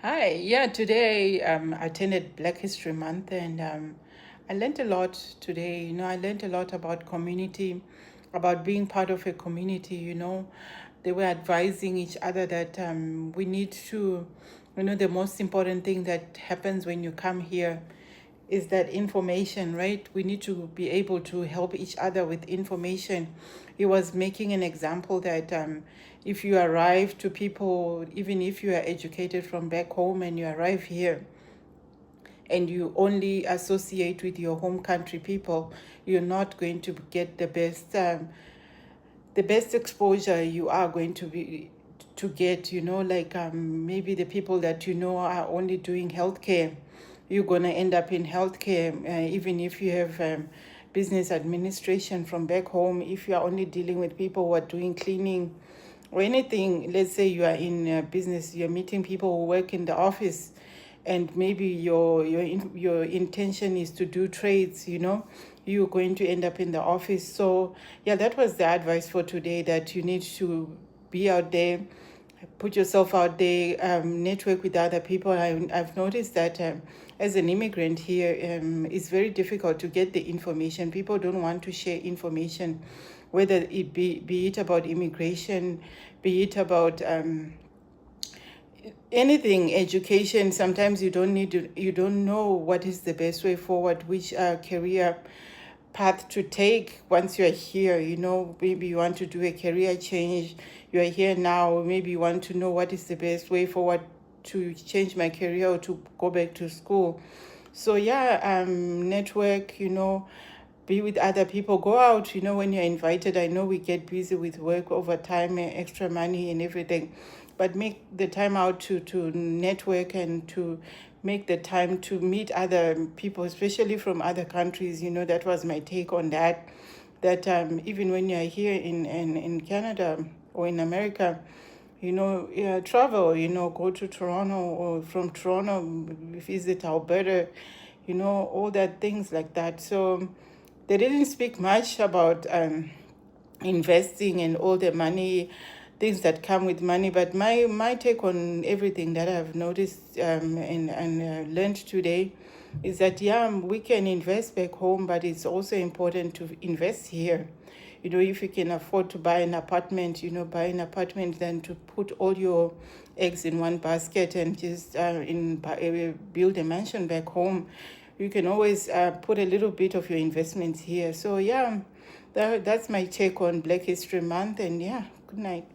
Hi, yeah, today I attended Black History Month and I learned a lot today. I learned a lot about community, about being part of a community. They were advising each other that we need to, the most important thing that happens when you come here is that information, right? We need to be able to help each other with information. He was making an example that if you arrive to people, even if you are educated from back home and you arrive here and you only associate with your home country people, you're not going to get the best exposure you are going to get. Like maybe the people that are only doing healthcare, you're going to end up in healthcare. Even if you have business administration from back home, if you are only dealing with people who are doing cleaning or anything. Let's say you are in business, you're meeting people who work in the office, and maybe your intention is to do trades. You're going to end up in the office. So yeah, that was the advice for today, that you need to be out there, put yourself out there, network with other people. I've noticed that as an immigrant here, it's very difficult to get the information. People don't want to share information, whether it be it about immigration, be it about anything, education. Sometimes you don't know what is the best way forward, which career path to take once you're here. Maybe you want to do a career change, you're here now, maybe you want to know what is the best way forward to change my career or to go back to school. So yeah, network, be with other people, go out, when you're invited. I know we get busy with work, overtime, extra money and everything, but make the time out to network and to make the time to meet other people, especially from other countries. That was my take on that. That even when you're here in Canada or in America, yeah, travel, go to Toronto, or from Toronto visit Alberta, all that things like that. So they didn't speak much about investing and all the money, things that come with money. But my take on everything that I've noticed and learned today is that, yeah, we can invest back home, but it's also important to invest here. If you can afford to buy an apartment, buy an apartment, than to put all your eggs in one basket and just build a mansion back home. You can always put a little bit of your investments here. So yeah, that's my take on Black History Month. And yeah, good night.